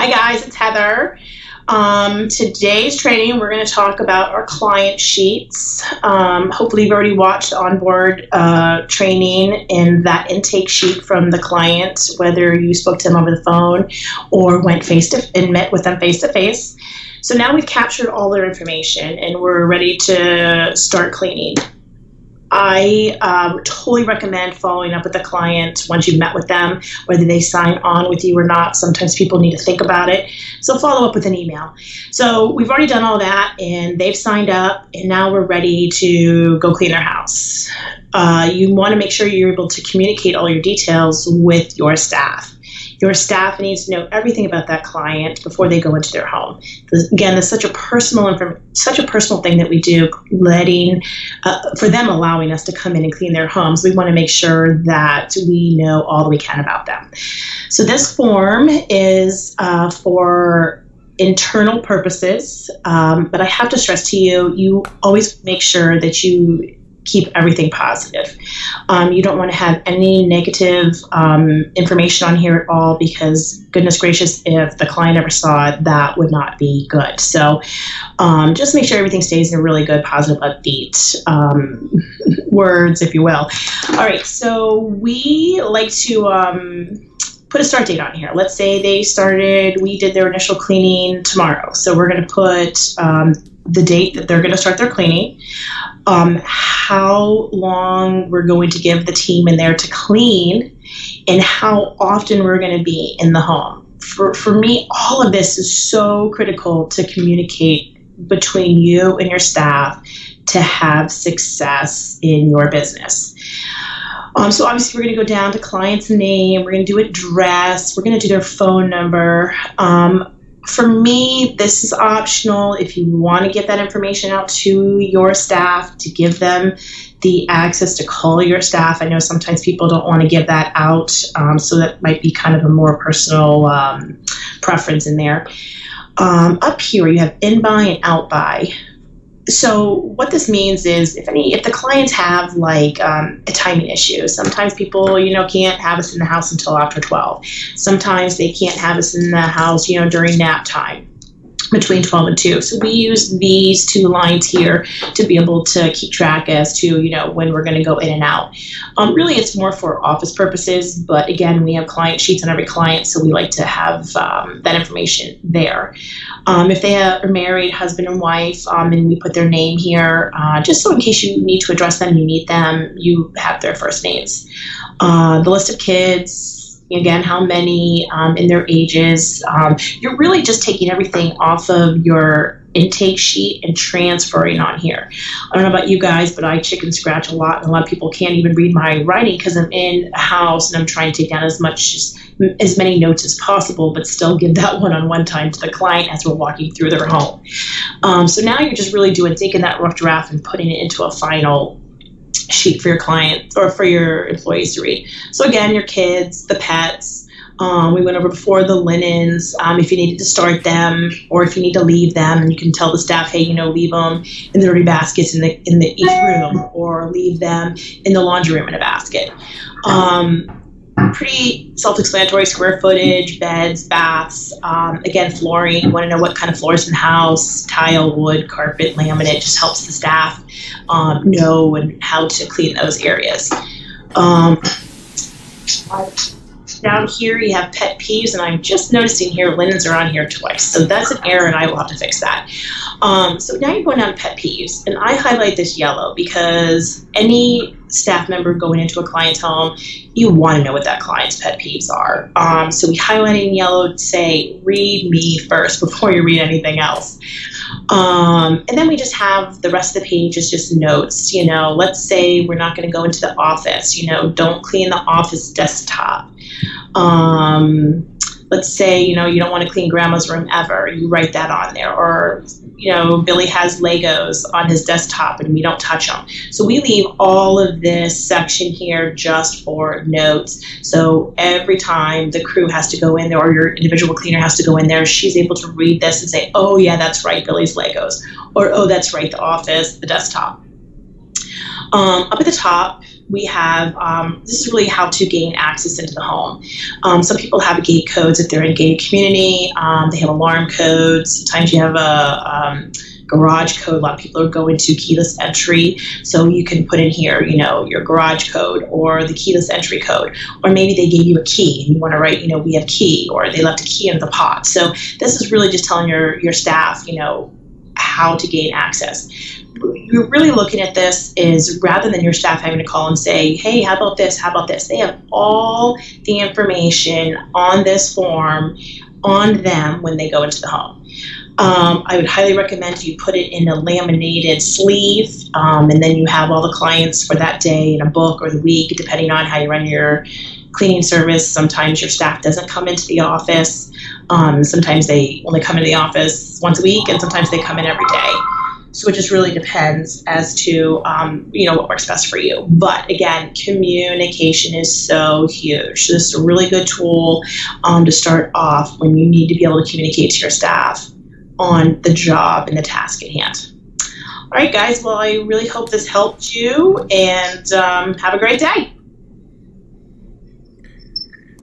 Hi guys, it's Heather. Today's training, we're going to talk about our client sheets. Hopefully you've already watched the onboard training and that intake sheet from the client, whether you spoke to them over the phone or went and met with them face to face. So now we've captured all their information and we're ready to start cleaning. I totally recommend following up with the client once you've met with them, whether they sign on with you or not. Sometimes people need to think about it. So follow up with an email. So we've already done all that and they've signed up and now we're ready to go clean their house. You want to make sure you're able to communicate all your details with your staff. Your staff needs to know everything about that client before they go into their home. Again, there's such a personal thing that we do, for them allowing us to come in and clean their homes. We want to make sure that we know all that we can about them. So this form is for internal purposes, but I have to stress to you, you always make sure that you keep everything positive. You don't want to have any negative information on here at all, because goodness gracious, if the client ever saw it, that would not be good. So just make sure everything stays in a really good, positive, upbeat words, if you will. All right, so we like to put a start date on here. Let's say we did their initial cleaning tomorrow. So we're going to put the date that they're going to start their cleaning, how long we're going to give the team in there to clean, and how often we're going to be in the home. For me, all of this is so critical to communicate between you and your staff to have success in your business. So obviously we're going to go down to client's name, we're going to do address, we're going to do their phone number. For me, this is optional. If you want to get that information out to your staff, to give them the access to call your staff. I know sometimes people don't want to give that out, so that might be kind of a more personal preference in there. Up here, you have in by and out by. So what this means is if the clients have like a timing issue, sometimes people, can't have us in the house until after 12. Sometimes they can't have us in the house, during nap time between 12 and 2. So we use these two lines here to be able to keep track as to, when we're going to go in and out. Really, it's more for office purposes, but again, we have client sheets on every client, so we like to have that information there. If they are married, husband and wife, and we put their name here, just so in case you need to address them, you meet them, you have their first names. The list of kids, again, how many, and their ages. You're really just taking everything off of your intake sheet and transferring on here. I don't know about you guys, but I chicken scratch a lot, and a lot of people can't even read my writing because I'm in a house and I'm trying to take down as many notes as possible, but still give that one-on-one time to the client as we're walking through their home. So now you're just really taking that rough draft and putting it into a final sheet for your client or for your employees to read. So again, your kids, the pets, we went over before the linens, if you needed to start them or if you need to leave them, and you can tell the staff, hey, leave them in the dirty baskets in the each room, or leave them in the laundry room in a basket. Pretty self-explanatory: square footage, beds, baths, again, flooring. You want to know what kind of floors in the house, tile, wood, carpet, laminate. Just helps the staff know and how to clean those areas. Down here you have pet peeves, and I'm just noticing here linens are on here twice, so that's an error and I will have to fix that. So now you're going down to pet peeves, and I highlight this yellow because any staff member going into a client's home, you want to know what that client's pet peeves are. So we highlight in yellow to say, read me first before you read anything else. And then we just have the rest of the page is just notes. Let's say we're not going to go into the office, don't clean the office desktop. Let's say, you don't want to clean grandma's room ever. You write that on there. Or, Billy has Legos on his desktop and we don't touch them. So we leave all of this section here just for notes. So every time the crew has to go in there or your individual cleaner has to go in there, she's able to read this and say, oh yeah, that's right, Billy's Legos. Or, oh, that's right, the office, the desktop. Up at the top, we have, this is really how to gain access into the home. Some people have gate codes if they're in a gated community. They have alarm codes. Sometimes you have a garage code. A lot of people are going to keyless entry, so you can put in here, you know, your garage code or the keyless entry code, or maybe they gave you a key and you want to write, you know, we have key, or they left a key in the pot. So this is really just telling your staff, you know, how to gain access. You're really looking at this is rather than your staff having to call and say, hey, how about this? How about this? They have all the information on this form on them when they go into the home. I would highly recommend you put it in a laminated sleeve, and then you have all the clients for that day in a book or the week, depending on how you run your cleaning service. Sometimes your staff doesn't come into the office. Sometimes they only come into the office once a week, and sometimes they come in every day. So it just really depends as to, you know, what works best for you. But again, communication is so huge. This is a really good tool to start off when you need to be able to communicate to your staff on the job and the task at hand. All right, guys. Well, I really hope this helped you, and have a great day.